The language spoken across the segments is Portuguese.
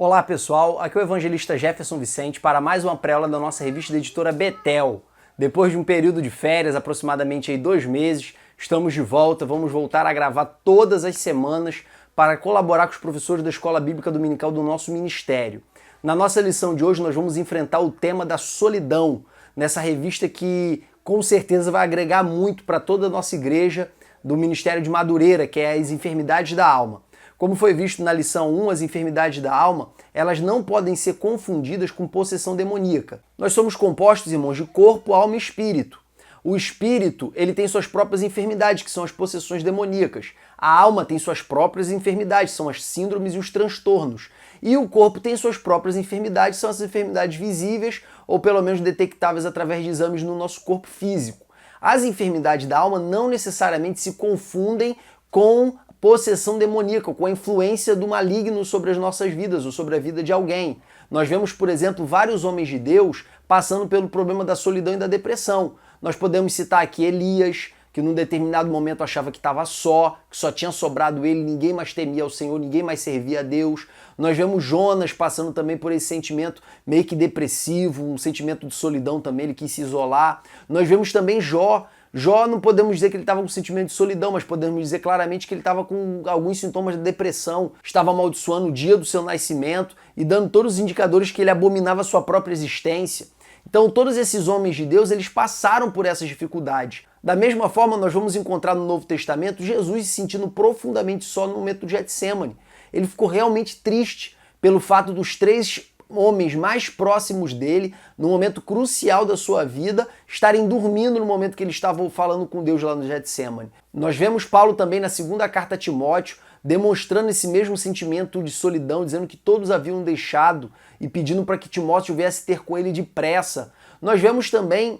Olá pessoal, aqui é o evangelista Jefferson Vicente para mais uma pré-aula da nossa revista da editora Betel. Depois de um período de férias, aproximadamente 2 meses, estamos de volta, vamos voltar a gravar todas as semanas para colaborar com os professores da Escola Bíblica Dominical do nosso ministério. Na nossa lição de hoje nós vamos enfrentar o tema da solidão, nessa revista que com certeza vai agregar muito para toda a nossa igreja do Ministério de Madureira, que é as enfermidades da alma. Como foi visto na lição 1, as enfermidades da alma, elas não podem ser confundidas com possessão demoníaca. Nós somos compostos, irmãos, de corpo, alma e espírito. O espírito, ele tem suas próprias enfermidades, que são as possessões demoníacas. A alma tem suas próprias enfermidades, são as síndromes e os transtornos. E o corpo tem suas próprias enfermidades, são as enfermidades visíveis ou pelo menos detectáveis através de exames no nosso corpo físico. As enfermidades da alma não necessariamente se confundem com possessão demoníaca, com a influência do maligno sobre as nossas vidas ou sobre a vida de alguém. Nós vemos, por exemplo, vários homens de Deus passando pelo problema da solidão e da depressão. Nós podemos citar aqui Elias, que num determinado momento achava que estava só, que só tinha sobrado ele, ninguém mais temia ao Senhor, ninguém mais servia a Deus. Nós vemos Jonas passando também por esse sentimento meio que depressivo, um sentimento de solidão também, ele quis se isolar. Nós vemos também Jó. Jó não podemos dizer que ele estava com sentimento de solidão, mas podemos dizer claramente que ele estava com alguns sintomas de depressão, estava amaldiçoando o dia do seu nascimento e dando todos os indicadores que ele abominava a sua própria existência. Então todos esses homens de Deus, eles passaram por essas dificuldades. Da mesma forma, nós vamos encontrar no Novo Testamento Jesus se sentindo profundamente só no momento do Getsemane. Ele ficou realmente triste pelo fato dos 3 homens mais próximos dele, no momento crucial da sua vida, estarem dormindo no momento que ele estava falando com Deus lá no Getsemane. Nós vemos Paulo também na segunda carta a Timóteo, demonstrando esse mesmo sentimento de solidão, dizendo que todos haviam deixado e pedindo para que Timóteo viesse ter com ele depressa. Nós vemos também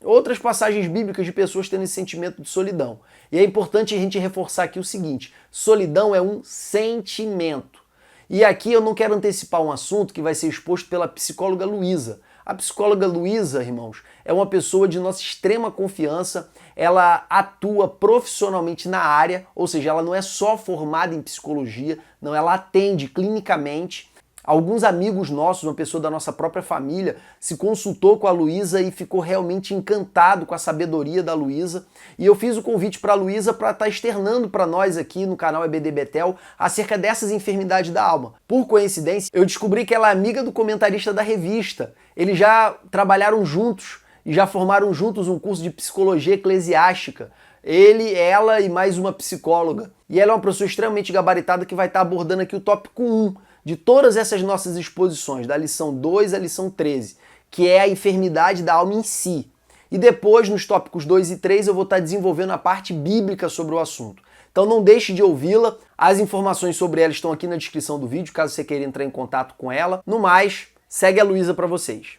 outras passagens bíblicas de pessoas tendo esse sentimento de solidão. E é importante a gente reforçar aqui o seguinte: solidão é um sentimento. E aqui eu não quero antecipar um assunto que vai ser exposto pela psicóloga Luísa. A psicóloga Luísa, irmãos, é uma pessoa de nossa extrema confiança, ela atua profissionalmente na área, ou seja, ela não é só formada em psicologia, não, ela atende clinicamente. Alguns amigos nossos, uma pessoa da nossa própria família, se consultou com a Luísa e ficou realmente encantado com a sabedoria da Luísa. E eu fiz o convite para a Luísa para estar externando para nós aqui no canal EBD Betel acerca dessas enfermidades da alma. Por coincidência, eu descobri que ela é amiga do comentarista da revista. Eles já trabalharam juntos e já formaram juntos um curso de psicologia eclesiástica. Ele, ela e mais uma psicóloga. E ela é uma pessoa extremamente gabaritada que vai estar abordando aqui o tópico 1 de todas essas nossas exposições, da lição 2 à lição 13, que é a enfermidade da alma em si. E depois, nos tópicos 2 e 3, eu vou estar desenvolvendo a parte bíblica sobre o assunto. Então não deixe de ouvi-la, as informações sobre ela estão aqui na descrição do vídeo, caso você queira entrar em contato com ela. No mais, segue a Luísa para vocês.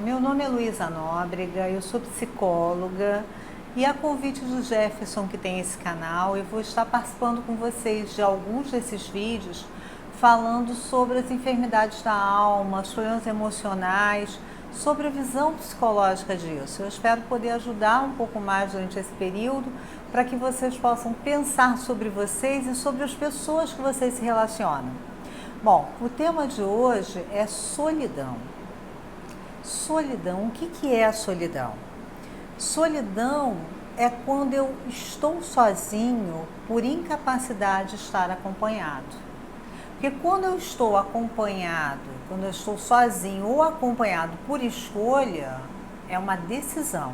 Meu nome é Luísa Nóbrega, eu sou psicóloga e a convite do Jefferson, que tem esse canal, eu vou estar participando com vocês de alguns desses vídeos falando sobre as enfermidades da alma, os problemas emocionais, sobre a visão psicológica disso. Eu espero poder ajudar um pouco mais durante esse período para que vocês possam pensar sobre vocês e sobre as pessoas que vocês se relacionam. Bom, o tema de hoje é solidão. Solidão, o que é a solidão? Solidão é quando eu estou sozinho por incapacidade de estar acompanhado. Porque quando eu estou acompanhado, quando eu estou sozinho ou acompanhado por escolha, é uma decisão.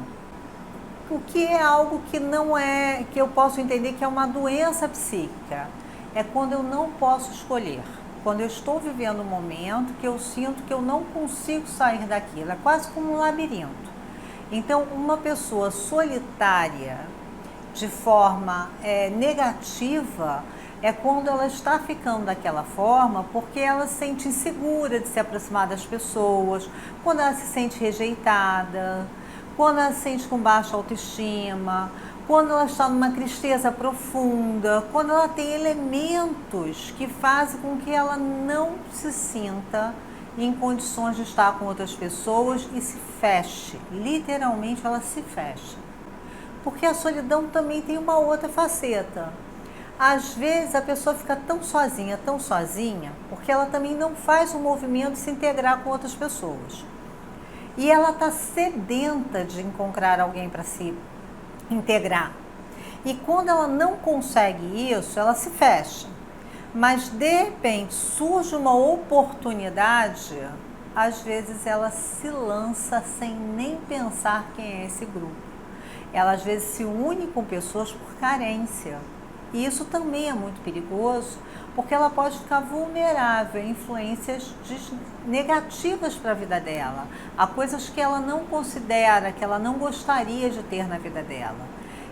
O que é algo que não é, que eu posso entender que é uma doença psíquica. É quando eu não posso escolher. Quando eu estou vivendo um momento que eu sinto que eu não consigo sair daquilo. É quase como um labirinto. Então, uma pessoa solitária, de forma negativa, é quando ela está ficando daquela forma porque ela se sente insegura de se aproximar das pessoas, quando ela se sente rejeitada, quando ela se sente com baixa autoestima, quando ela está numa tristeza profunda, quando ela tem elementos que fazem com que ela não se sinta em condições de estar com outras pessoas e se feche, literalmente ela se fecha. Porque a solidão também tem uma outra faceta. Às vezes a pessoa fica tão sozinha, porque ela também não faz um movimento de se integrar com outras pessoas. E ela está sedenta de encontrar alguém para se integrar. E quando ela não consegue isso, ela se fecha. Mas de repente surge uma oportunidade, às vezes ela se lança sem nem pensar quem é esse grupo. Ela às vezes se une com pessoas por carência. E isso também é muito perigoso, porque ela pode ficar vulnerável a influências negativas para a vida dela, a coisas que ela não considera, que ela não gostaria de ter na vida dela.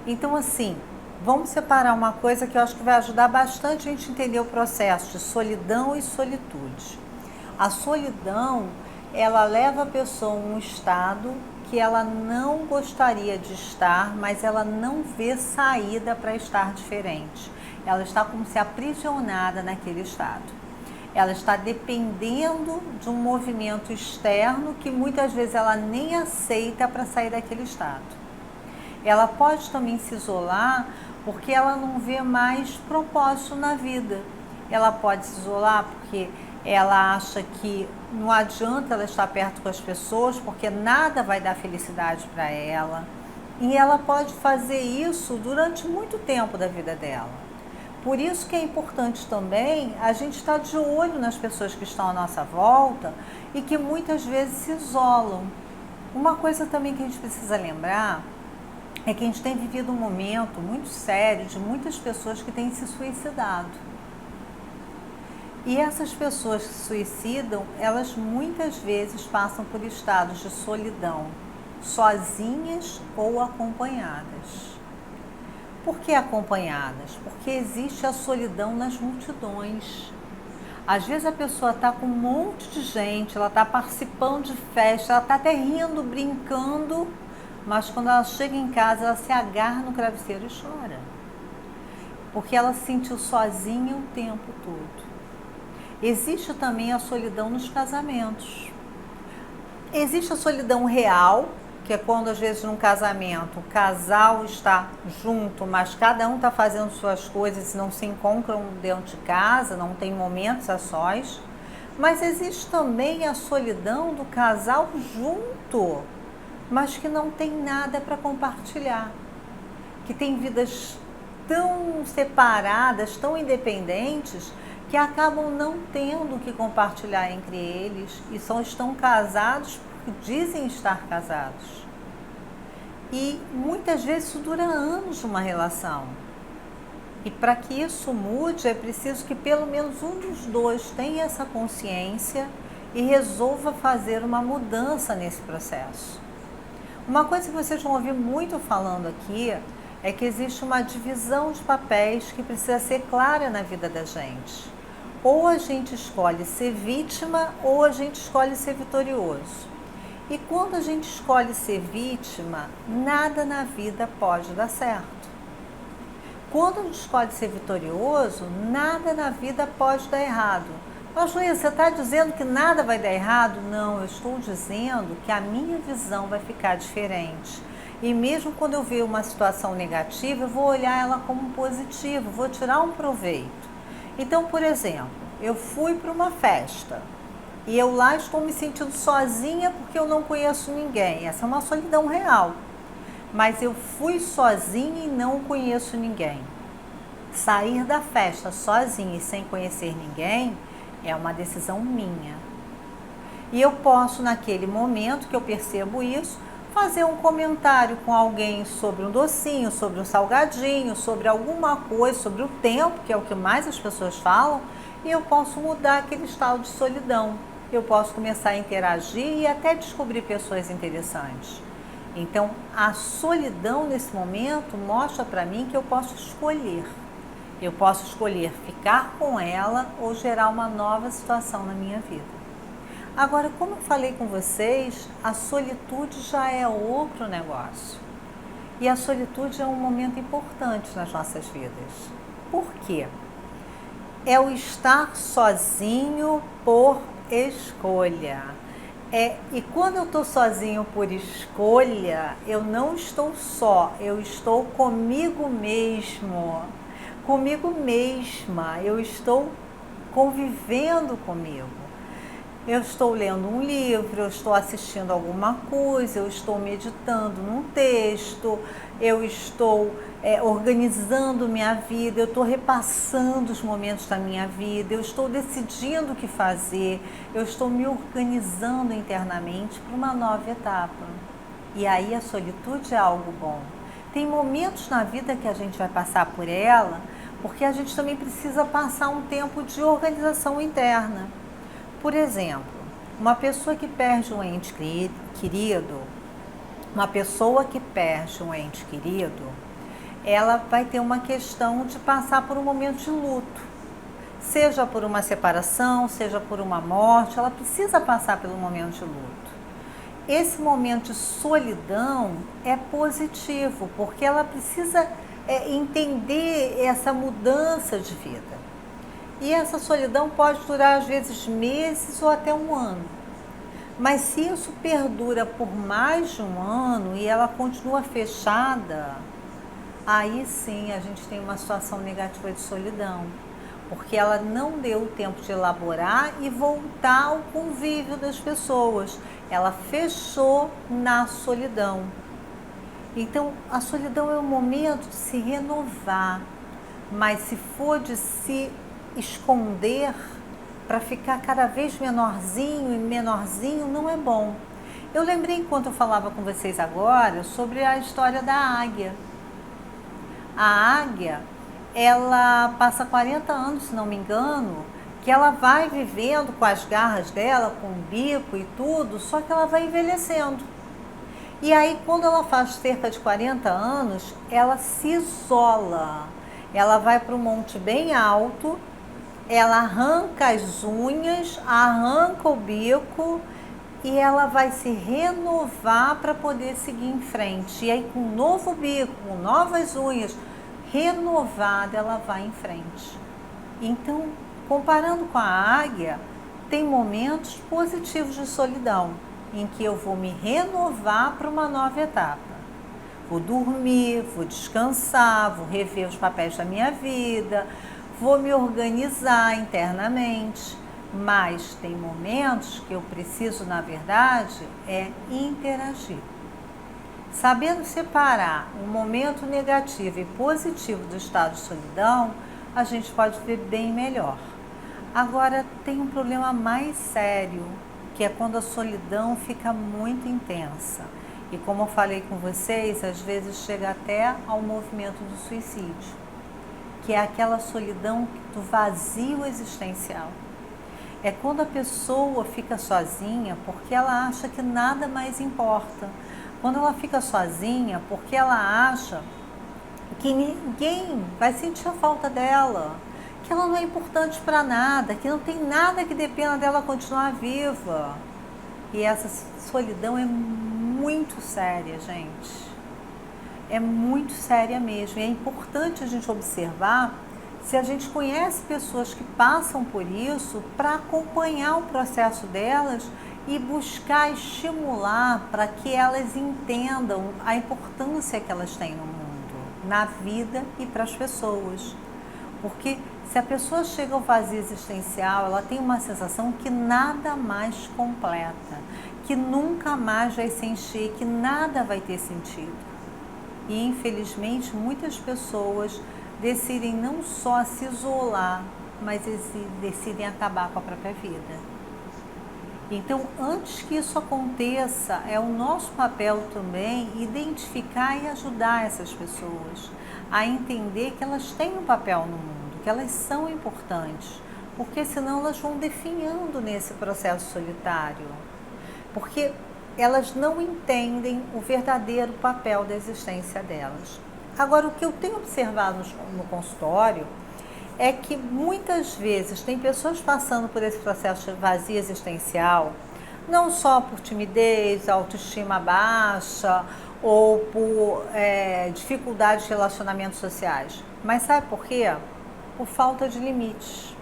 Então, assim, vamos separar uma coisa que eu acho que vai ajudar bastante a gente entender o processo de solidão e solitude. A solidão, ela leva a pessoa a um estado que ela não gostaria de estar, mas ela não vê saída para estar diferente. Ela está como se aprisionada naquele estado. Ela está dependendo de um movimento externo que muitas vezes ela nem aceita para sair daquele estado. Ela pode também se isolar porque ela não vê mais propósito na vida. Ela pode se isolar porque ela acha que não adianta ela estar perto com as pessoas, porque nada vai dar felicidade para ela. E ela pode fazer isso durante muito tempo da vida dela. Por isso que é importante também a gente estar de olho nas pessoas que estão à nossa volta e que muitas vezes se isolam. Uma coisa também que a gente precisa lembrar é que a gente tem vivido um momento muito sério de muitas pessoas que têm se suicidado. E essas pessoas que se suicidam, elas muitas vezes passam por estados de solidão, sozinhas ou acompanhadas. Por que acompanhadas? Porque existe a solidão nas multidões. Às vezes a pessoa está com um monte de gente, ela está participando de festa, ela está até rindo, brincando, mas quando ela chega em casa, ela se agarra no travesseiro e chora. Porque ela se sentiu sozinha o tempo todo. Existe também a solidão nos casamentos. Existe a solidão real, que é quando às vezes num casamento o casal está junto, mas cada um está fazendo suas coisas e não se encontram dentro de casa, não tem momentos a sós. Mas existe também a solidão do casal junto, mas que não tem nada para compartilhar, que tem vidas tão separadas, tão independentes, que acabam não tendo o que compartilhar entre eles e estão casados porque dizem estar casados. E muitas vezes isso dura anos uma relação. E para que isso mude, é preciso que pelo menos um dos dois tenha essa consciência e resolva fazer uma mudança nesse processo. Uma coisa que vocês vão ouvir muito falando aqui é que existe uma divisão de papéis que precisa ser clara na vida da gente. Ou a gente escolhe ser vítima ou a gente escolhe ser vitorioso. E quando a gente escolhe ser vítima, nada na vida pode dar certo. Quando a gente escolhe ser vitorioso, nada na vida pode dar errado. Mas Luísa, você está dizendo que nada vai dar errado? Não, eu estou dizendo que a minha visão vai ficar diferente. E mesmo quando eu ver uma situação negativa, eu vou olhar ela como positiva, vou tirar um proveito. Então, por exemplo, eu fui para uma festa e eu lá estou me sentindo sozinha porque eu não conheço ninguém. Essa é uma solidão real. Mas eu fui sozinha e não conheço ninguém. Sair da festa sozinha e sem conhecer ninguém é uma decisão minha. E eu posso, naquele momento que eu percebo isso, fazer um comentário com alguém sobre um docinho, sobre um salgadinho, sobre alguma coisa, sobre o tempo, que é o que mais as pessoas falam, e eu posso mudar aquele estado de solidão. Eu posso começar a interagir e até descobrir pessoas interessantes. Então, a solidão nesse momento mostra para mim que eu posso escolher. Eu posso escolher ficar com ela ou gerar uma nova situação na minha vida. Agora, como eu falei com vocês, a solitude já é outro negócio. E a solitude é um momento importante nas nossas vidas. Por quê? É o estar sozinho por escolha. E quando eu estou sozinho por escolha, eu não estou só, eu estou comigo mesmo. comigo mesma, eu estou convivendo comigo. Eu estou lendo um livro, eu estou assistindo alguma coisa, eu estou meditando num texto, eu estou organizando minha vida, eu estou repassando os momentos da minha vida, eu estou decidindo o que fazer, eu estou me organizando internamente para uma nova etapa. E aí a solitude é algo bom. Tem momentos na vida que a gente vai passar por ela, porque a gente também precisa passar um tempo de organização interna. Por exemplo, uma pessoa que perde um ente querido, ela vai ter uma questão de passar por um momento de luto. Seja por uma separação, seja por uma morte, ela precisa passar pelo momento de luto. Esse momento de solidão é positivo, porque ela precisa entender essa mudança de vida. E essa solidão pode durar às vezes meses ou até um ano. Mas se isso perdura por mais de um ano e ela continua fechada, aí sim a gente tem uma situação negativa de solidão. Porque ela não deu tempo de elaborar e voltar ao convívio das pessoas. Ela fechou na solidão. Então, a solidão é um momento de se renovar. Mas se for de se esconder para ficar cada vez menorzinho e menorzinho, não é bom. Eu lembrei, enquanto eu falava com vocês agora, sobre a história da águia. A águia, ela passa 40 anos, se não me engano, que ela vai vivendo com as garras dela, com o bico e tudo, só que ela vai envelhecendo. E aí, quando ela faz cerca de 40 anos, ela se isola. Ela vai para um monte bem alto, ela arranca as unhas, arranca o bico e ela vai se renovar para poder seguir em frente. E aí, com um novo bico, com novas unhas, renovada, ela vai em frente. Então, comparando com a águia, tem momentos positivos de solidão, em que eu vou me renovar para uma nova etapa. Vou dormir, vou descansar, vou rever os papéis da minha vida, vou me organizar internamente, mas tem momentos que eu preciso, na verdade, interagir. Sabendo separar um momento negativo e positivo do estado de solidão, a gente pode viver bem melhor. Agora, tem um problema mais sério, que é quando a solidão fica muito intensa. E como eu falei com vocês, às vezes chega até ao movimento do suicídio, que é aquela solidão do vazio existencial. É quando a pessoa fica sozinha porque ela acha que nada mais importa. Quando ela fica sozinha porque ela acha que ninguém vai sentir a falta dela, que ela não é importante para nada, que não tem nada que dependa dela continuar viva. E essa solidão é muito séria, gente. É muito séria mesmo. E é importante a gente observar se a gente conhece pessoas que passam por isso, para acompanhar o processo delas e buscar estimular para que elas entendam a importância que elas têm no mundo, na vida e para as pessoas. Porque se a pessoa chega ao vazio existencial, ela tem uma sensação que nada mais completa, que nunca mais vai se encher, que nada vai ter sentido. E infelizmente muitas pessoas decidem não só se isolar, mas decidem acabar com a própria vida. Então, antes que isso aconteça, é o nosso papel também identificar e ajudar essas pessoas a entender que elas têm um papel no mundo, que elas são importantes, porque senão elas vão definhando nesse processo solitário, porque elas não entendem o verdadeiro papel da existência delas. Agora, o que eu tenho observado no consultório é que muitas vezes tem pessoas passando por esse processo de vazio existencial, não só por timidez, autoestima baixa ou por dificuldades de relacionamentos sociais. Mas sabe por quê? Por falta de limites.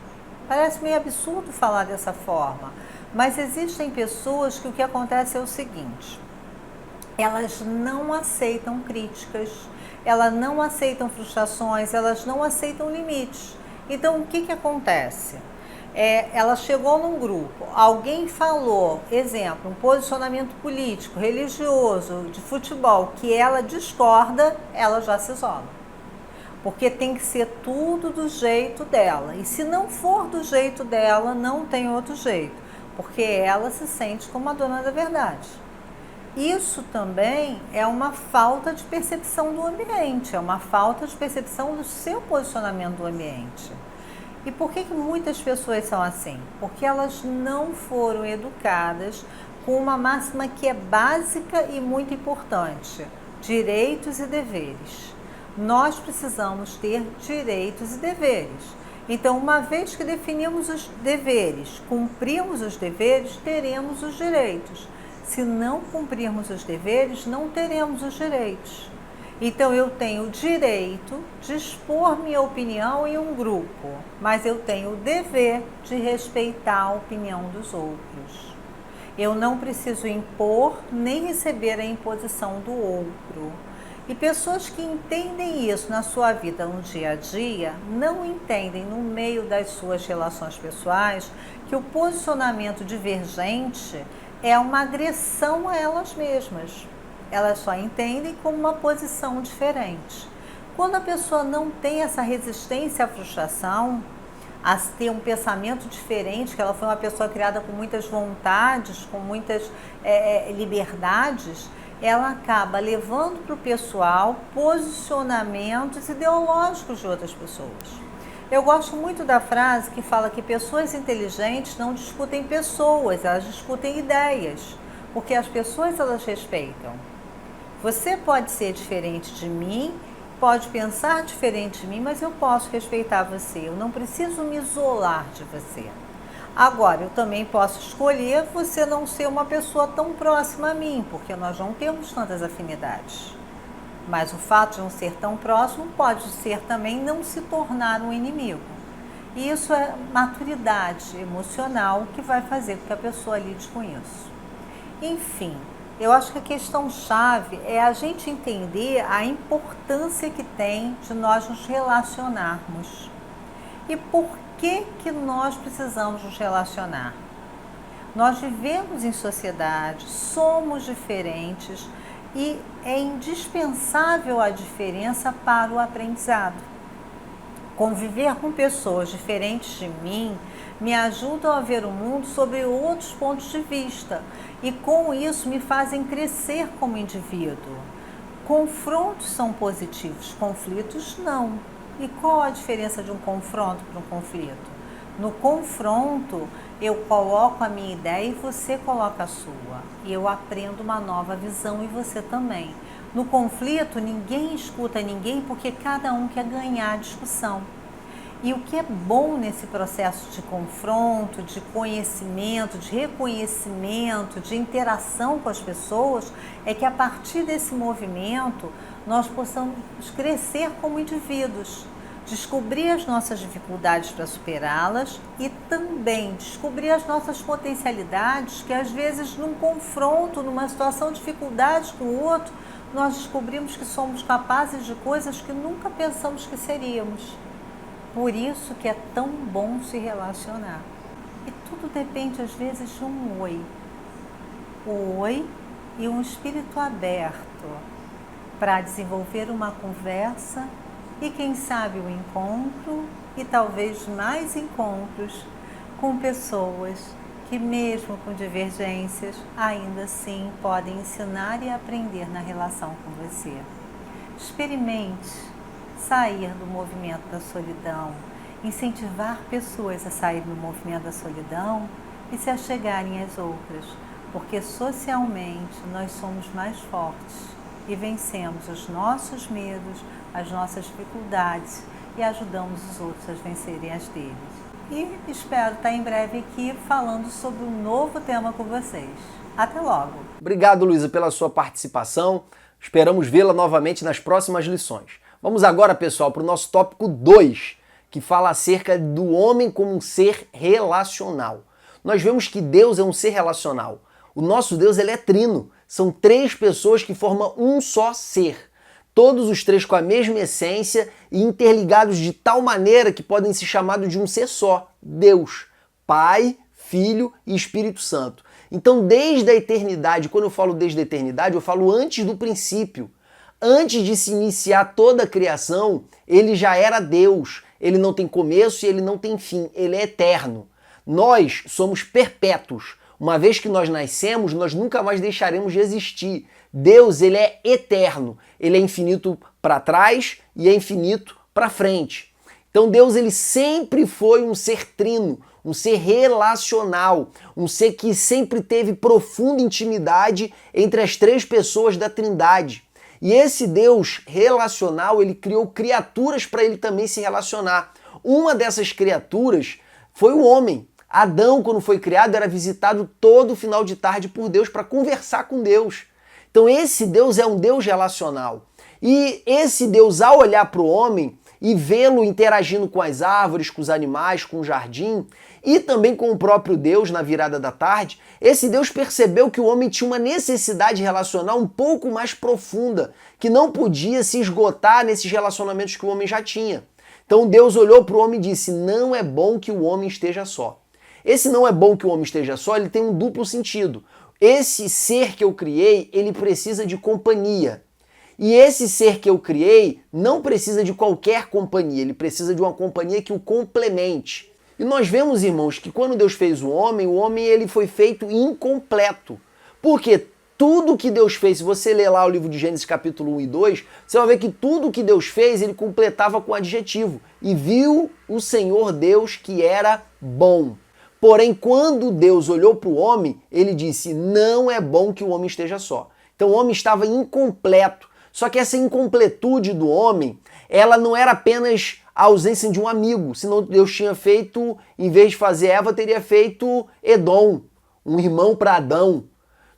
Parece meio absurdo falar dessa forma, mas existem pessoas que o que acontece é o seguinte: elas não aceitam críticas, elas não aceitam frustrações, elas não aceitam limites. Então, o que acontece? Ela chegou num grupo, alguém falou, exemplo, um posicionamento político, religioso, de futebol, que ela discorda, ela já se isola. Porque tem que ser tudo do jeito dela. E se não for do jeito dela, não tem outro jeito. Porque ela se sente como a dona da verdade. Isso também é uma falta de percepção do ambiente, é uma falta de percepção do seu posicionamento do ambiente. E por que muitas pessoas são assim? Porque elas não foram educadas com uma máxima que é básica e muito importante: direitos e deveres. Nós precisamos ter direitos e deveres. Então, uma vez que definimos os deveres, cumprimos os deveres, teremos os direitos. Se não cumprirmos os deveres, não teremos os direitos. Então, eu tenho o direito de expor minha opinião em um grupo, mas eu tenho o dever de respeitar a opinião dos outros. Eu não preciso impor nem receber a imposição do outro. E pessoas que entendem isso na sua vida no dia a dia, não entendem no meio das suas relações pessoais que o posicionamento divergente é uma agressão a elas mesmas. Elas só entendem como uma posição diferente. Quando a pessoa não tem essa resistência à frustração, a ter um pensamento diferente, que ela foi uma pessoa criada com muitas vontades, com muitas liberdades, ela acaba levando para o pessoal posicionamentos ideológicos de outras pessoas. Eu gosto muito da frase que fala que pessoas inteligentes não discutem pessoas, elas discutem ideias, porque as pessoas elas respeitam. Você pode ser diferente de mim, pode pensar diferente de mim, mas eu posso respeitar você, eu não preciso me isolar de você. Agora, eu também posso escolher você não ser uma pessoa tão próxima a mim, porque nós não temos tantas afinidades. Mas o fato de não ser tão próximo pode ser também não se tornar um inimigo. E isso é maturidade emocional que vai fazer com que a pessoa lide com isso. Enfim, eu acho que a questão-chave é a gente entender a importância que tem de nós nos relacionarmos. E por que nós precisamos nos relacionar? Nós vivemos em sociedade, somos diferentes e é indispensável a diferença para o aprendizado. Conviver com pessoas diferentes de mim me ajudam a ver o mundo sobre outros pontos de vista e com isso me fazem crescer como indivíduo. Confrontos são positivos, conflitos não. E qual a diferença de um confronto para um conflito? No confronto, eu coloco a minha ideia e você coloca a sua. E eu aprendo uma nova visão e você também. No conflito, ninguém escuta ninguém porque cada um quer ganhar a discussão. E o que é bom nesse processo de confronto, de conhecimento, de reconhecimento, de interação com as pessoas, é que a partir desse movimento nós possamos crescer como indivíduos, descobrir as nossas dificuldades para superá-las e também descobrir as nossas potencialidades que às vezes num confronto, numa situação de dificuldade com o outro, nós descobrimos que somos capazes de coisas que nunca pensamos que seríamos. Por isso que é tão bom se relacionar. E tudo depende às vezes de um oi. O oi e um espírito aberto para desenvolver uma conversa e quem sabe o encontro e talvez mais encontros com pessoas que mesmo com divergências ainda assim podem ensinar e aprender na relação com você. Experimente sair do movimento da solidão, incentivar pessoas a sair do movimento da solidão e se achegarem às outras, porque socialmente nós somos mais fortes e vencemos os nossos medos, as nossas dificuldades e ajudamos os outros a vencerem as deles. E espero estar em breve aqui falando sobre um novo tema com vocês. Até logo! Obrigado, Luísa, pela sua participação. Esperamos vê-la novamente nas próximas lições. Vamos agora, pessoal, para o nosso tópico 2, que fala acerca do homem como um ser relacional. Nós vemos que Deus é um ser relacional. O nosso Deus ele é trino. São 3 pessoas que formam um só ser. todos os três com a mesma essência e interligados de tal maneira que podem ser chamados de um ser só, Deus, Pai, Filho e Espírito Santo. Então, desde a eternidade, quando eu falo desde a eternidade, eu falo antes do princípio. Antes de se iniciar toda a criação, ele já era Deus. Ele não tem começo e ele não tem fim. Ele é eterno. Nós somos perpétuos. Uma vez que nós nascemos, nós nunca mais deixaremos de existir. Deus, ele é eterno. Ele é infinito para trás e é infinito para frente. Então Deus, ele sempre foi um ser trino, um ser relacional, um ser que sempre teve profunda intimidade entre as três pessoas da Trindade. E esse Deus relacional, ele criou criaturas para ele também se relacionar. Uma dessas criaturas foi o homem. Adão, quando foi criado, era visitado todo final de tarde por Deus para conversar com Deus. Então esse Deus é um Deus relacional. E esse Deus, ao olhar para o homem e vê-lo interagindo com as árvores, com os animais, com o jardim, e também com o próprio Deus na virada da tarde, esse Deus percebeu que o homem tinha uma necessidade relacional um pouco mais profunda, que não podia se esgotar nesses relacionamentos que o homem já tinha. Então Deus olhou para o homem e disse: não é bom que o homem esteja só. Esse não é bom que o homem esteja só, ele tem um duplo sentido. Esse ser que eu criei, ele precisa de companhia. E esse ser que eu criei não precisa de qualquer companhia, ele precisa de uma companhia que o complemente. E nós vemos, irmãos, que quando Deus fez o homem ele foi feito incompleto. Porque tudo que Deus fez, se você ler lá o livro de Gênesis capítulo 1 e 2, você vai ver que tudo que Deus fez, ele completava com adjetivo. E viu o Senhor Deus que era bom. Porém, quando Deus olhou para o homem, ele disse: não é bom que o homem esteja só. Então o homem estava incompleto. Só que essa incompletude do homem, ela não era apenas a ausência de um amigo, senão Deus tinha feito, em vez de fazer Eva, teria feito Edom, um irmão para Adão.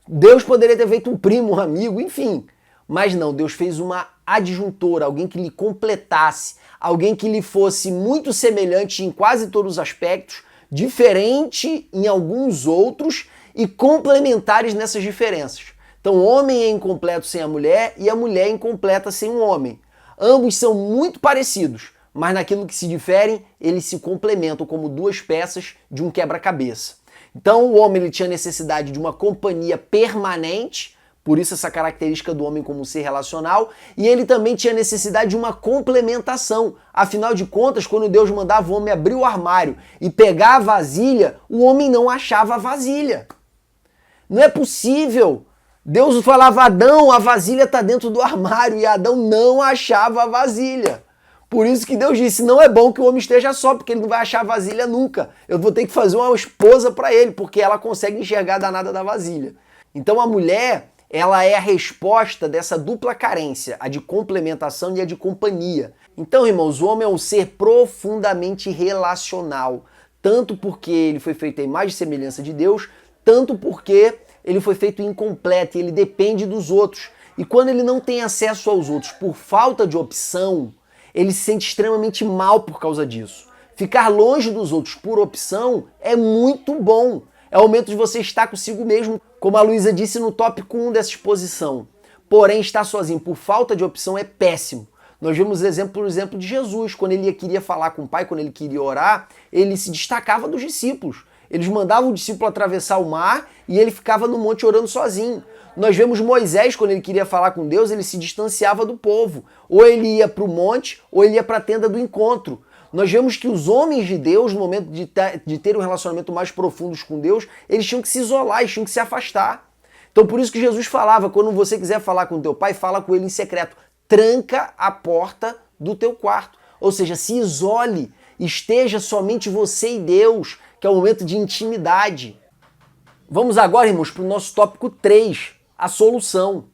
Deus poderia ter feito um primo, um amigo, enfim. Mas não, Deus fez uma adjuntora, alguém que lhe completasse, alguém que lhe fosse muito semelhante em quase todos os aspectos, diferente em alguns outros e complementares nessas diferenças. Então o homem é incompleto sem a mulher e a mulher é incompleta sem o homem. Ambos são muito parecidos, mas naquilo que se diferem, eles se complementam como duas peças de um quebra-cabeça. Então o homem ele tinha necessidade de uma companhia permanente, por isso essa característica do homem como ser relacional, e ele também tinha necessidade de uma complementação. Afinal de contas, quando Deus mandava o homem abrir o armário e pegar a vasilha, o homem não achava a vasilha. Não é possível. Deus falava: Adão, a vasilha está dentro do armário, e Adão não achava a vasilha. Por isso que Deus disse: não é bom que o homem esteja só, porque ele não vai achar a vasilha nunca. Eu vou ter que fazer uma esposa para ele, porque ela consegue enxergar a danada da vasilha. Então a mulher, ela é a resposta dessa dupla carência, a de complementação e a de companhia. Então, irmãos, o homem é um ser profundamente relacional, tanto porque ele foi feito à imagem e semelhança de Deus, tanto porque ele foi feito incompleto e ele depende dos outros. E quando ele não tem acesso aos outros por falta de opção, ele se sente extremamente mal por causa disso. Ficar longe dos outros por opção é muito bom. É o momento de você estar consigo mesmo, como a Luísa disse no tópico 1 dessa exposição. Porém, estar sozinho por falta de opção é péssimo. Nós vemos por exemplo de Jesus, quando ele queria falar com o Pai, quando ele queria orar, ele se destacava dos discípulos. Eles mandavam o discípulo atravessar o mar e ele ficava no monte orando sozinho. Nós vemos Moisés, quando ele queria falar com Deus, ele se distanciava do povo. Ou ele ia para o monte, ou ele ia para a tenda do encontro. Nós vemos que os homens de Deus, no momento de ter um relacionamento mais profundo com Deus, eles tinham que se isolar, eles tinham que se afastar. Então por isso que Jesus falava: quando você quiser falar com teu pai, fala com ele em secreto. Tranca a porta do teu quarto. Ou seja, se isole, esteja somente você e Deus, que é o momento de intimidade. Vamos agora, irmãos, para o nosso tópico 3, a solução.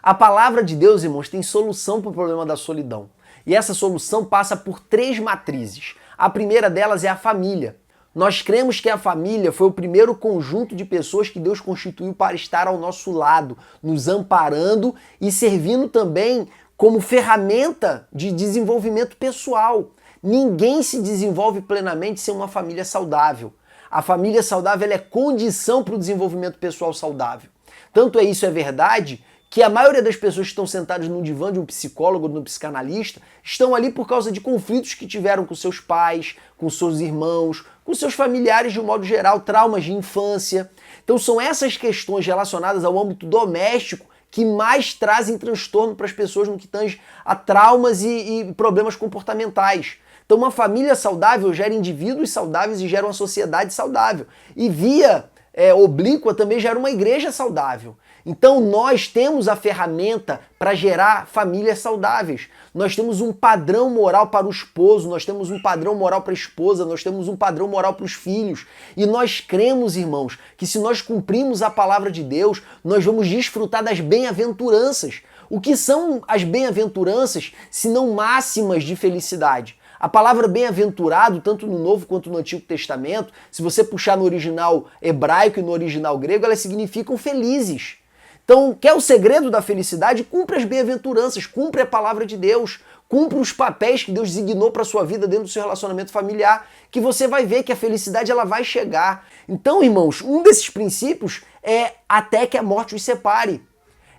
A palavra de Deus, irmãos, tem solução para o problema da solidão. E essa solução passa por 3 matrizes. A primeira delas é a família. Nós cremos que a família foi o primeiro conjunto de pessoas que Deus constituiu para estar ao nosso lado, nos amparando e servindo também como ferramenta de desenvolvimento pessoal. Ninguém se desenvolve plenamente sem uma família saudável. A família saudável é condição para o desenvolvimento pessoal saudável. Tanto é verdade que a maioria das pessoas que estão sentadas no divã de um psicólogo ou de um psicanalista estão ali por causa de conflitos que tiveram com seus pais, com seus irmãos, com seus familiares de um modo geral, traumas de infância. Então são essas questões relacionadas ao âmbito doméstico que mais trazem transtorno para as pessoas no que tange a traumas e problemas comportamentais. Então uma família saudável gera indivíduos saudáveis e gera uma sociedade saudável. E via oblíqua também gera uma igreja saudável. Então nós temos a ferramenta para gerar famílias saudáveis. Nós temos um padrão moral para o esposo, nós temos um padrão moral para a esposa, nós temos um padrão moral para os filhos. E nós cremos, irmãos, que se nós cumprirmos a palavra de Deus, nós vamos desfrutar das bem-aventuranças. O que são as bem-aventuranças, se não máximas de felicidade? A palavra bem-aventurado, tanto no Novo quanto no Antigo Testamento, se você puxar no original hebraico e no original grego, elas significam felizes. Então, quer o segredo da felicidade? Cumpre as bem-aventuranças, cumpre a palavra de Deus, cumpre os papéis que Deus designou para a sua vida dentro do seu relacionamento familiar, que você vai ver que a felicidade ela vai chegar. Então, irmãos, um desses princípios é até que a morte os separe.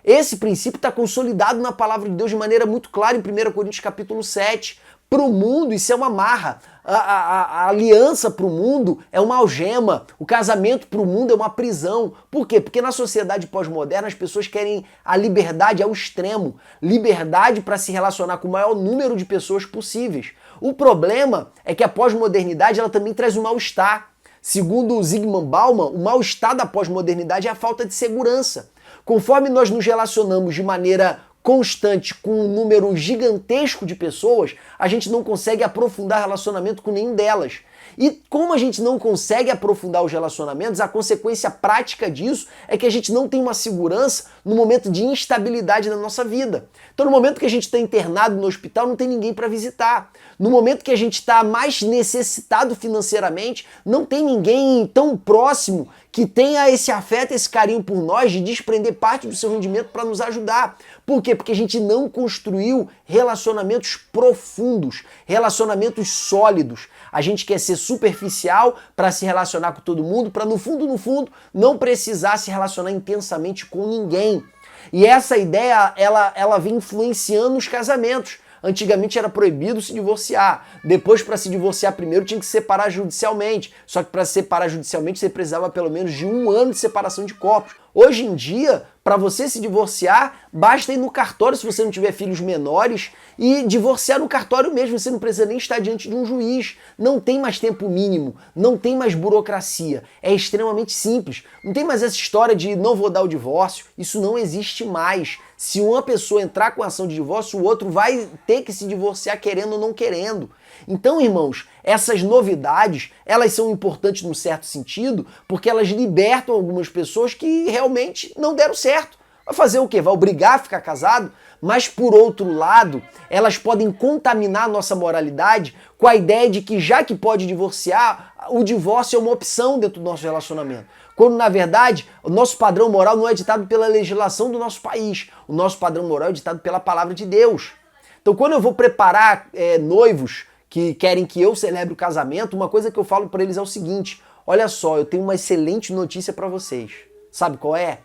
Esse princípio está consolidado na palavra de Deus de maneira muito clara em 1 Coríntios capítulo 7. Para o mundo isso é uma amarra, a aliança para o mundo é uma algema, o casamento para o mundo é uma prisão. Por quê? Porque na sociedade pós-moderna as pessoas querem a liberdade ao extremo, liberdade para se relacionar com o maior número de pessoas possíveis. O problema é que a pós-modernidade ela também traz um mal-estar. Segundo o Zygmunt Bauman, o mal-estar da pós-modernidade é a falta de segurança. Conforme nós nos relacionamos de maneira constante com um número gigantesco de pessoas, a gente não consegue aprofundar relacionamento com nenhum delas. E como a gente não consegue aprofundar os relacionamentos, a consequência prática disso é que a gente não tem uma segurança no momento de instabilidade da nossa vida. Então no momento que a gente está internado no hospital, não tem ninguém para visitar. No momento que a gente está mais necessitado financeiramente, não tem ninguém tão próximo que tenha esse afeto, esse carinho por nós, de desprender parte do seu rendimento para nos ajudar. Por quê? Porque a gente não construiu relacionamentos profundos, relacionamentos sólidos. A gente quer ser superficial para se relacionar com todo mundo, para no fundo, não precisar se relacionar intensamente com ninguém. E essa ideia, ela vem influenciando os casamentos. Antigamente era proibido se divorciar. Depois, para se divorciar primeiro, tinha que se separar judicialmente. Só que para se separar judicialmente, você precisava pelo menos de 1 ano de separação de corpos. Hoje em dia, para você se divorciar, basta ir no cartório, se você não tiver filhos menores, e divorciar no cartório mesmo. Você não precisa nem estar diante de um juiz. Não tem mais tempo mínimo, não tem mais burocracia. É extremamente simples. Não tem mais essa história de não vou dar o divórcio. Isso não existe mais. Se uma pessoa entrar com ação de divórcio, o outro vai ter que se divorciar querendo ou não querendo. Então, irmãos, essas novidades, elas são importantes num certo sentido, porque elas libertam algumas pessoas que realmente não deram certo. Vai fazer o quê? Vai obrigar a ficar casado? Mas, por outro lado, elas podem contaminar a nossa moralidade com a ideia de que, já que pode divorciar, o divórcio é uma opção dentro do nosso relacionamento. Quando, na verdade, o nosso padrão moral não é ditado pela legislação do nosso país. O nosso padrão moral é ditado pela palavra de Deus. Então, quando eu vou preparar noivos que querem que eu celebre o casamento, uma coisa que eu falo para eles é o seguinte: olha só, eu tenho uma excelente notícia para vocês. Sabe qual é?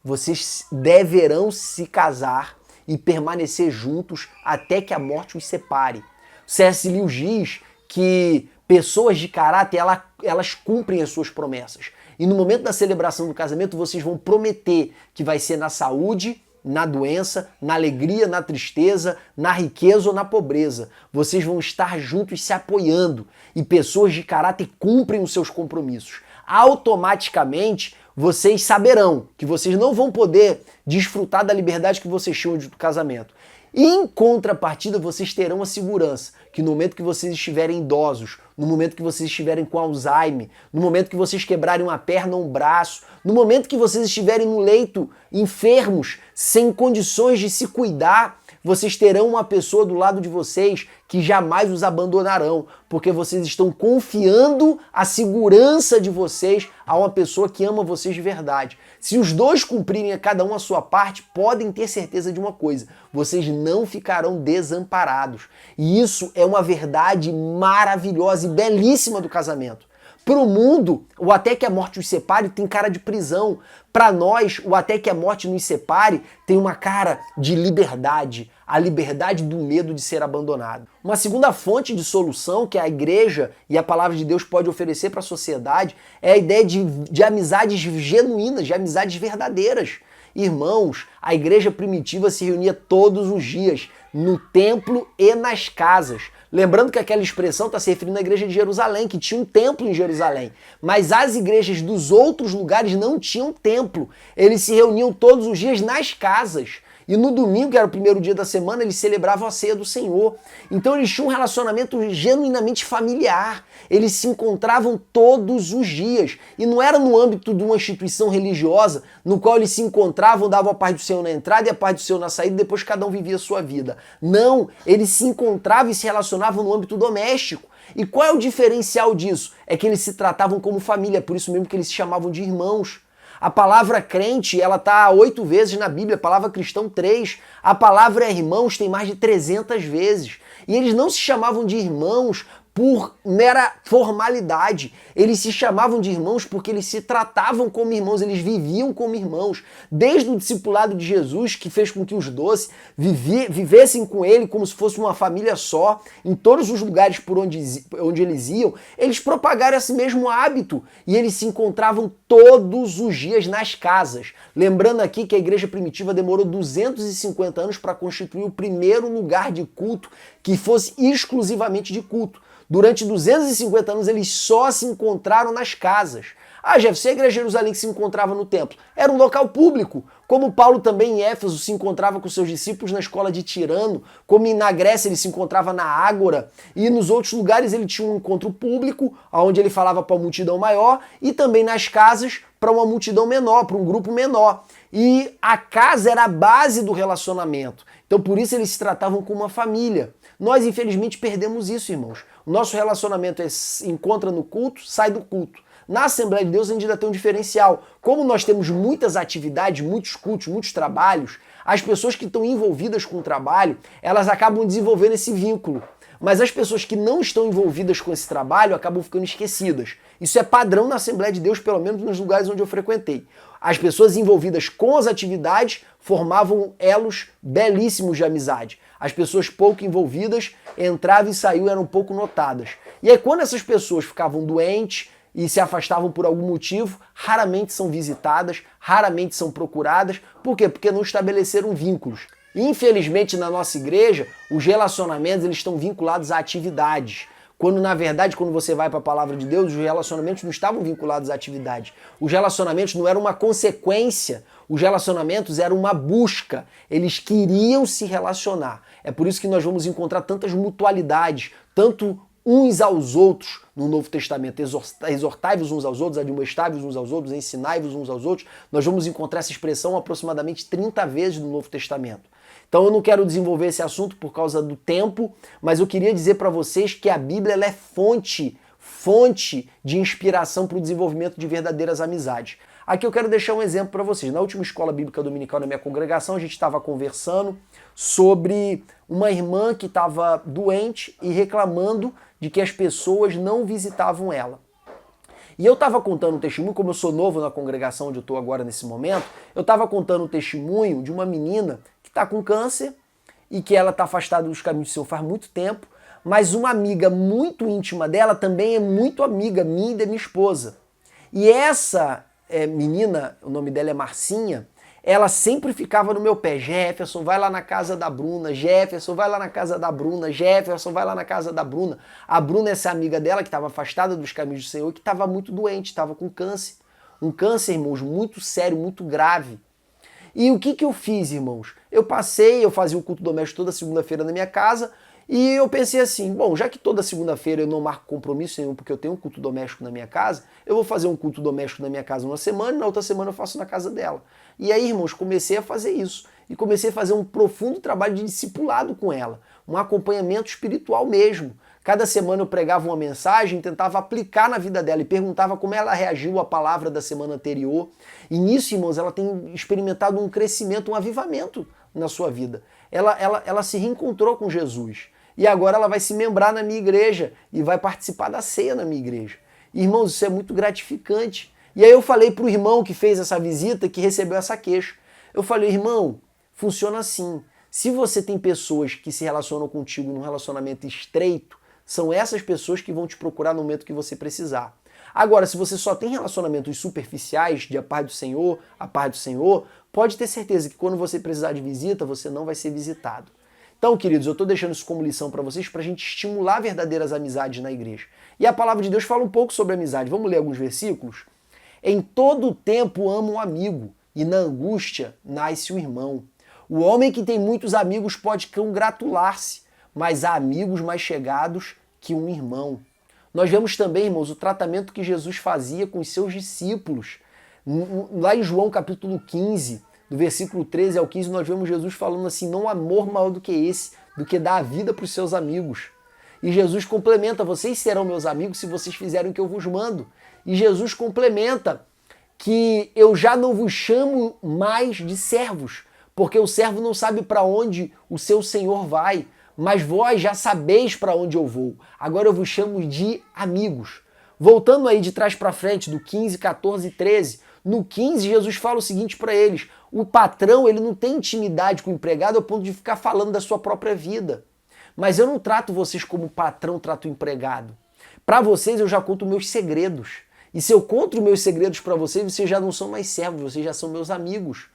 Vocês deverão se casar e permanecer juntos até que a morte os separe. C.S. Lewis diz que pessoas de caráter, elas cumprem as suas promessas. E no momento da celebração do casamento, vocês vão prometer que vai ser na saúde, na doença, na alegria, na tristeza, na riqueza ou na pobreza. Vocês vão estar juntos se apoiando. E pessoas de caráter cumprem os seus compromissos. Automaticamente, vocês saberão que vocês não vão poder desfrutar da liberdade que vocês tinham do casamento. E em contrapartida, vocês terão a segurança que no momento que vocês estiverem idosos, no momento que vocês estiverem com Alzheimer, no momento que vocês quebrarem uma perna ou um braço, no momento que vocês estiverem no leito enfermos, sem condições de se cuidar, vocês terão uma pessoa do lado de vocês que jamais os abandonarão, porque vocês estão confiando a segurança de vocês a uma pessoa que ama vocês de verdade. Se os dois cumprirem a cada um a sua parte, podem ter certeza de uma coisa: vocês não ficarão desamparados. E isso é uma verdade maravilhosa e belíssima do casamento. Para o mundo, o até que a morte os separe tem cara de prisão. Para nós, o até que a morte nos separe tem uma cara de liberdade, a liberdade do medo de ser abandonado. Uma segunda fonte de solução que a igreja e a palavra de Deus pode oferecer para a sociedade é a ideia de amizades genuínas, de amizades verdadeiras. Irmãos, a igreja primitiva se reunia todos os dias, no templo e nas casas. Lembrando que aquela expressão está se referindo à igreja de Jerusalém, que tinha um templo em Jerusalém. Mas as igrejas dos outros lugares não tinham templo. Eles se reuniam todos os dias nas casas. E no domingo, que era o primeiro dia da semana, eles celebravam a ceia do Senhor. Então eles tinham um relacionamento genuinamente familiar. Eles se encontravam todos os dias. E não era no âmbito de uma instituição religiosa, no qual eles se encontravam, davam a paz do Senhor na entrada e a paz do Senhor na saída, e depois cada um vivia a sua vida. Não, eles se encontravam e se relacionavam no âmbito doméstico. E qual é o diferencial disso? É que eles se tratavam como família, por isso mesmo que eles se chamavam de irmãos. A palavra crente, ela tá 8 vezes na Bíblia, a palavra cristão 3. A palavra irmãos tem mais de 300 vezes. E eles não se chamavam de irmãos por mera formalidade. Eles se chamavam de irmãos porque eles se tratavam como irmãos, eles viviam como irmãos. Desde o discipulado de Jesus, que fez com que os 12 vivessem com ele como se fosse uma família só, em todos os lugares por onde eles iam, eles propagaram esse mesmo hábito e eles se encontravam todos os dias nas casas. Lembrando aqui que a igreja primitiva demorou 250 anos para constituir o primeiro lugar de culto que fosse exclusivamente de culto. Durante 250 anos eles só se encontraram nas casas. Ah, Jefferson, a igreja de Jerusalém que se encontrava no templo era um local público, como Paulo também em Éfeso se encontrava com seus discípulos na escola de Tirano, como na Grécia ele se encontrava na Ágora, e nos outros lugares ele tinha um encontro público, onde ele falava para uma multidão maior, e também nas casas para uma multidão menor, para um grupo menor. E a casa era a base do relacionamento. Então por isso eles se tratavam como uma família. Nós, infelizmente, perdemos isso, irmãos. O nosso relacionamento encontra no culto, sai do culto. Na Assembleia de Deus a gente ainda tem um diferencial. Como nós temos muitas atividades, muitos cultos, muitos trabalhos, as pessoas que estão envolvidas com o trabalho, elas acabam desenvolvendo esse vínculo. Mas as pessoas que não estão envolvidas com esse trabalho acabam ficando esquecidas. Isso é padrão na Assembleia de Deus, pelo menos nos lugares onde eu frequentei. As pessoas envolvidas com as atividades formavam elos belíssimos de amizade. As pessoas pouco envolvidas entravam e saíam, eram pouco notadas. E aí quando essas pessoas ficavam doentes e se afastavam por algum motivo, raramente são visitadas, raramente são procuradas. Por quê? Porque não estabeleceram vínculos. Infelizmente, na nossa igreja, os relacionamentos eles estão vinculados a atividades. Quando, na verdade, quando você vai para a palavra de Deus, os relacionamentos não estavam vinculados à atividade. Os relacionamentos não eram uma consequência, os relacionamentos eram uma busca. Eles queriam se relacionar. É por isso que nós vamos encontrar tantas mutualidades, tanto uns aos outros no Novo Testamento. Exortai-vos uns aos outros, admoestai-vos uns aos outros, ensinai-vos uns aos outros. Nós vamos encontrar essa expressão aproximadamente 30 vezes no Novo Testamento. Então eu não quero desenvolver esse assunto por causa do tempo, mas eu queria dizer para vocês que a Bíblia ela é fonte de inspiração para o desenvolvimento de verdadeiras amizades. Aqui eu quero deixar um exemplo para vocês. Na última escola bíblica dominical da minha congregação, a gente estava conversando sobre uma irmã que estava doente e reclamando de que as pessoas não visitavam ela. E eu estava contando um testemunho, como eu sou novo na congregação onde eu estou agora nesse momento, eu estava contando um testemunho de uma menina que está com câncer e que ela está afastada dos caminhos do Senhor faz muito tempo, mas uma amiga muito íntima dela também é muito amiga minha e da minha esposa. E essa menina, o nome dela é Marcinha, ela sempre ficava no meu pé. Jefferson, vai lá na casa da Bruna. Jefferson, vai lá na casa da Bruna. Jefferson, vai lá na casa da Bruna. A Bruna é essa amiga dela que estava afastada dos caminhos do Senhor, que estava muito doente, estava com câncer. Um câncer, irmãos, muito sério, muito grave. E o que eu fiz, irmãos? Eu fazia o culto doméstico toda segunda-feira na minha casa, e eu pensei assim, bom, já que toda segunda-feira eu não marco compromisso nenhum porque eu tenho um culto doméstico na minha casa, eu vou fazer um culto doméstico na minha casa uma semana e na outra semana eu faço na casa dela. E aí, irmãos, comecei a fazer isso. E comecei a fazer um profundo trabalho de discipulado com ela, um acompanhamento espiritual mesmo. Cada semana eu pregava uma mensagem, tentava aplicar na vida dela e perguntava como ela reagiu à palavra da semana anterior. E nisso, irmãos, ela tem experimentado um crescimento, um avivamento na sua vida. Ela se reencontrou com Jesus. E agora ela vai se membrar na minha igreja e vai participar da ceia na minha igreja. Irmãos, isso é muito gratificante. E aí eu falei para o irmão que fez essa visita, que recebeu essa queixa. Eu falei, irmão, funciona assim. Se você tem pessoas que se relacionam contigo num relacionamento estreito, são essas pessoas que vão te procurar no momento que você precisar. Agora, se você só tem relacionamentos superficiais, de a paz do Senhor, pode ter certeza que quando você precisar de visita, você não vai ser visitado. Então, queridos, eu estou deixando isso como lição para vocês, para a gente estimular verdadeiras amizades na igreja. E a palavra de Deus fala um pouco sobre amizade. Vamos ler alguns versículos? Em todo tempo ama um amigo, e na angústia nasce o irmão. O homem que tem muitos amigos pode congratular-se, mas há amigos mais chegados que um irmão. Nós vemos também, irmãos, o tratamento que Jesus fazia com os seus discípulos. Lá em João capítulo 15, do versículo 13 ao 15, nós vemos Jesus falando assim, não há amor maior do que esse, do que dar a vida para os seus amigos. E Jesus complementa, vocês serão meus amigos se vocês fizerem o que eu vos mando. E Jesus complementa que eu já não vos chamo mais de servos, porque o servo não sabe para onde o seu senhor vai, mas vós já sabeis para onde eu vou. Agora eu vos chamo de amigos. Voltando aí de trás para frente, do 15, 14 e 13, no 15 Jesus fala o seguinte para eles, o patrão ele não tem intimidade com o empregado ao ponto de ficar falando da sua própria vida. Mas eu não trato vocês como o patrão trata o empregado. Para vocês eu já conto meus segredos. E se eu conto meus segredos para vocês, vocês já não são mais servos, vocês já são meus amigos.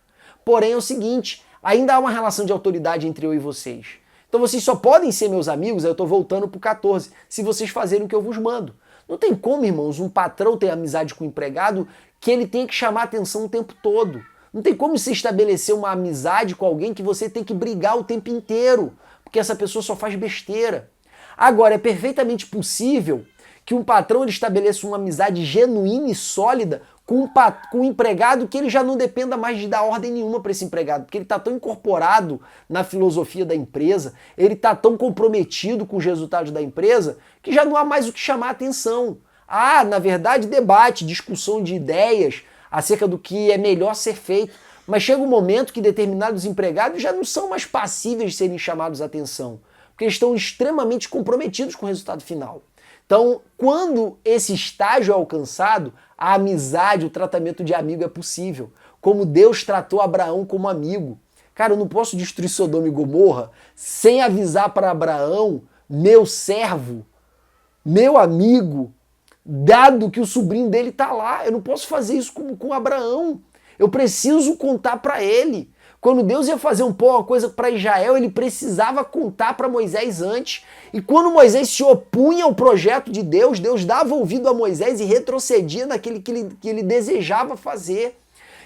Porém é o seguinte, ainda há uma relação de autoridade entre eu e vocês. Então vocês só podem ser meus amigos, aí eu estou voltando para o 14, se vocês fazerem o que eu vos mando. Não tem como, irmãos, um patrão ter amizade com o empregado que ele tem que chamar atenção o tempo todo. Não tem como você estabelecer uma amizade com alguém que você tem que brigar o tempo inteiro, porque essa pessoa só faz besteira. Agora, é perfeitamente possível que um patrão ele estabeleça uma amizade genuína e sólida com um empregado que ele já não dependa mais de dar ordem nenhuma para esse empregado, porque ele está tão incorporado na filosofia da empresa, ele está tão comprometido com os resultados da empresa, que já não há mais o que chamar a atenção. Há, na verdade, debate, discussão de ideias acerca do que é melhor ser feito, mas chega um momento que determinados empregados já não são mais passíveis de serem chamados a atenção, porque eles estão extremamente comprometidos com o resultado final. Então, quando esse estágio é alcançado, a amizade, o tratamento de amigo é possível. Como Deus tratou Abraão como amigo. Cara, eu não posso destruir Sodoma e Gomorra sem avisar para Abraão, meu servo, meu amigo, dado que o sobrinho dele está lá. Eu não posso fazer isso com Abraão. Eu preciso contar para ele. Quando Deus ia fazer uma coisa para Israel, ele precisava contar para Moisés antes. E quando Moisés se opunha ao projeto de Deus, Deus dava ouvido a Moisés e retrocedia naquele que ele desejava fazer.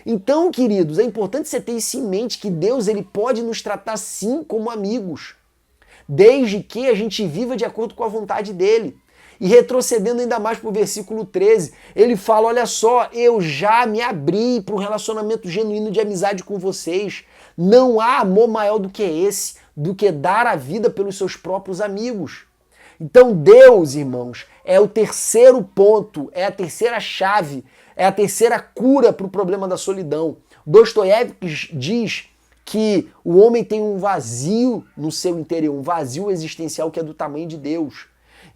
Então, queridos, é importante você ter isso em mente, que Deus ele pode nos tratar sim como amigos, desde que a gente viva de acordo com a vontade dele. E retrocedendo ainda mais para o versículo 13, ele fala, olha só, eu já me abri para um relacionamento genuíno de amizade com vocês. Não há amor maior do que esse, do que dar a vida pelos seus próprios amigos. Então Deus, irmãos, é o terceiro ponto, é a terceira chave, é a terceira cura para o problema da solidão. Dostoiévski diz que o homem tem um vazio no seu interior, um vazio existencial que é do tamanho de Deus.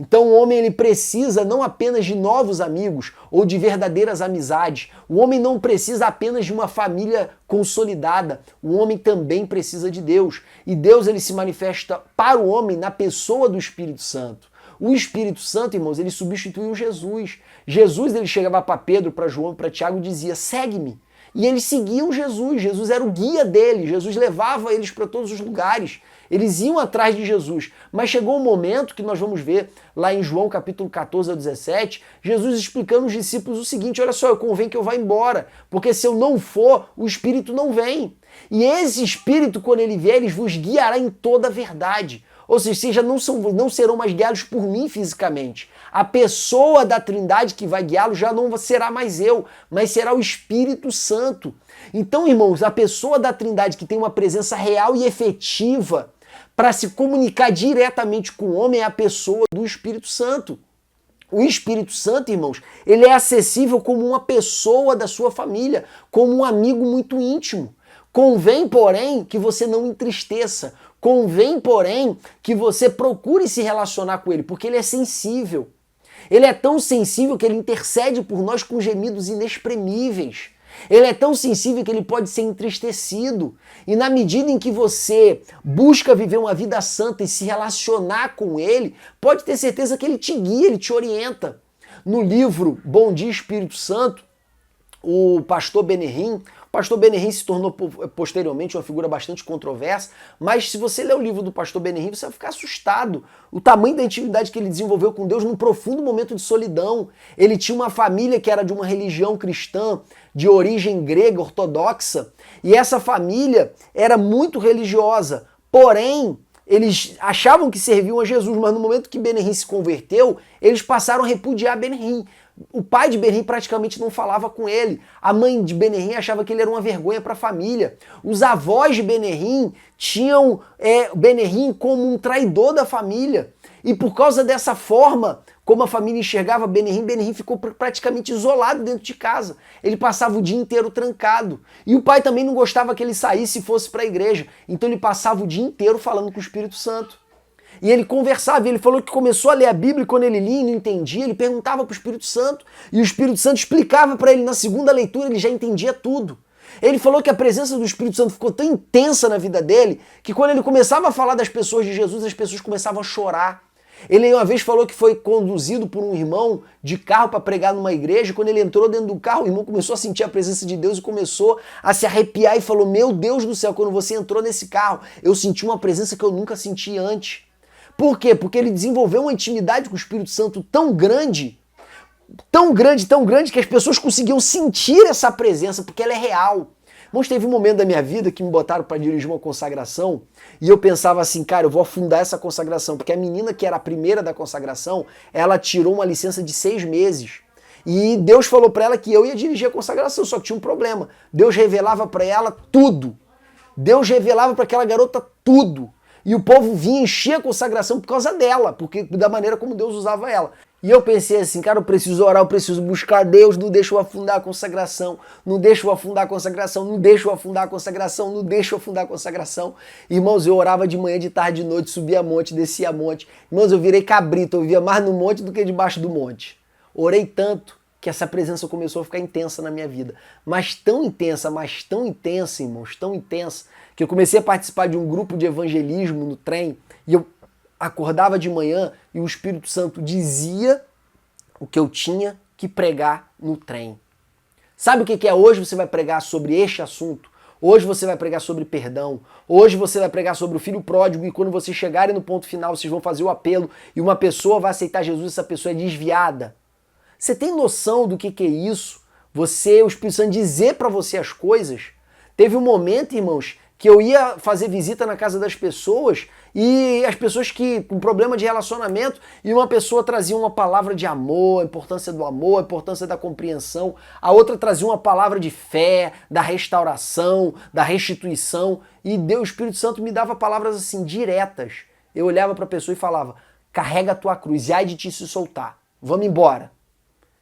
Então o homem ele precisa não apenas de novos amigos ou de verdadeiras amizades. O homem não precisa apenas de uma família consolidada. O homem também precisa de Deus. E Deus ele se manifesta para o homem na pessoa do Espírito Santo. O Espírito Santo, irmãos, ele substituiu Jesus. Jesus ele chegava para Pedro, para João, para Tiago e dizia, segue-me. E eles seguiam Jesus. Jesus era o guia deles. Jesus levava eles para todos os lugares. Eles iam atrás de Jesus, mas chegou um momento que nós vamos ver lá em João capítulo 14 ao 17, Jesus explicando aos discípulos o seguinte, olha só, convém que eu vá embora, porque se eu não for, o Espírito não vem. E esse Espírito, quando ele vier, ele vos guiará em toda a verdade. Ou seja, não serão mais guiados por mim fisicamente. A pessoa da Trindade que vai guiá-los já não será mais eu, mas será o Espírito Santo. Então, irmãos, a pessoa da Trindade que tem uma presença real e efetiva para se comunicar diretamente com o homem é a pessoa do Espírito Santo. O Espírito Santo, irmãos, ele é acessível como uma pessoa da sua família, como um amigo muito íntimo. Convém, porém, que você não entristeça. Convém, porém, que você procure se relacionar com ele, porque ele é sensível. Ele é tão sensível que ele intercede por nós com gemidos inexprimíveis. Ele é tão sensível que ele pode ser entristecido. E na medida em que você busca viver uma vida santa e se relacionar com ele, pode ter certeza que ele te guia, ele te orienta. No livro Bom Dia Espírito Santo, o pastor Benihim se tornou posteriormente uma figura bastante controversa, mas se você ler o livro do pastor Benihim, você vai ficar assustado. O tamanho da intimidade que ele desenvolveu com Deus num profundo momento de solidão. Ele tinha uma família que era de uma religião cristã, de origem grega, ortodoxa, e essa família era muito religiosa, porém, eles achavam que serviam a Jesus, mas no momento que Benihim se converteu, eles passaram a repudiar Benihim. O pai de Benihim praticamente não falava com ele. A mãe de Benihim achava que ele era uma vergonha para a família. Os avós de Benihim tinham Benihim como um traidor da família. E por causa dessa forma, como a família enxergava Benihim ficou praticamente isolado dentro de casa. Ele passava o dia inteiro trancado. E o pai também não gostava que ele saísse e fosse para a igreja. Então ele passava o dia inteiro falando com o Espírito Santo. E ele conversava, ele falou que começou a ler a Bíblia e quando ele lia e não entendia, ele perguntava para o Espírito Santo. E o Espírito Santo explicava para ele na segunda leitura, ele já entendia tudo. Ele falou que a presença do Espírito Santo ficou tão intensa na vida dele, que quando ele começava a falar das pessoas de Jesus, as pessoas começavam a chorar. Ele uma vez falou que foi conduzido por um irmão de carro para pregar numa igreja, e quando ele entrou dentro do carro, o irmão começou a sentir a presença de Deus e começou a se arrepiar e falou: meu Deus do céu, quando você entrou nesse carro, eu senti uma presença que eu nunca senti antes. Por quê? Porque ele desenvolveu uma intimidade com o Espírito Santo tão grande, que as pessoas conseguiam sentir essa presença, porque ela é real. Mas teve um momento da minha vida que me botaram para dirigir uma consagração e eu pensava assim, cara, eu vou afundar essa consagração, porque a menina que era a primeira da consagração, ela tirou uma licença de 6 meses. E Deus falou para ela que eu ia dirigir a consagração, só que tinha um problema. Deus revelava para ela tudo. Deus revelava para aquela garota tudo. E o povo vinha encher a consagração por causa dela, porque da maneira como Deus usava ela. E eu pensei assim, cara, eu preciso orar, eu preciso buscar Deus, não deixa eu afundar a consagração, não deixa eu afundar a consagração, não deixa eu afundar a consagração, não deixa eu afundar a consagração. Irmãos, eu orava de manhã, de tarde, de noite, subia monte, descia monte. Irmãos, eu virei cabrito, eu vivia mais no monte do que debaixo do monte. Orei tanto que essa presença começou a ficar intensa na minha vida. Mas tão intensa, irmãos, tão intensa, que eu comecei a participar de um grupo de evangelismo no trem, e eu acordava de manhã e o Espírito Santo dizia o que eu tinha que pregar no trem. Sabe o que é hoje? Você vai pregar sobre este assunto. Hoje você vai pregar sobre perdão. Hoje você vai pregar sobre o filho pródigo e quando vocês chegarem no ponto final, vocês vão fazer o apelo e uma pessoa vai aceitar Jesus, essa pessoa é desviada. Você tem noção do que é isso? O Espírito Santo dizer para você as coisas. Teve um momento, irmãos, que eu ia fazer visita na casa das pessoas e as pessoas que com problema de relacionamento e uma pessoa trazia uma palavra de amor, a importância do amor, a importância da compreensão, a outra trazia uma palavra de fé, da restauração, da restituição e Deus, o Espírito Santo me dava palavras assim diretas. Eu olhava para a pessoa e falava: carrega a tua cruz e ai de te se soltar, vamos embora.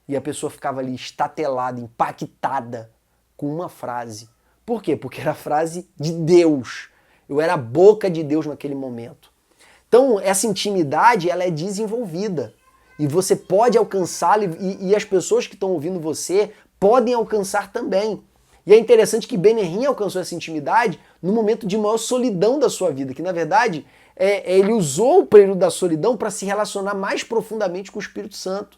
E a pessoa ficava ali estatelada, impactada com uma frase. Por quê? Porque era a frase de Deus. Eu era a boca de Deus naquele momento. Então, essa intimidade, ela é desenvolvida. E você pode alcançá-la e as pessoas que estão ouvindo você podem alcançar também. E é interessante que Benihim alcançou essa intimidade no momento de maior solidão da sua vida, que na verdade ele usou o período da solidão para se relacionar mais profundamente com o Espírito Santo.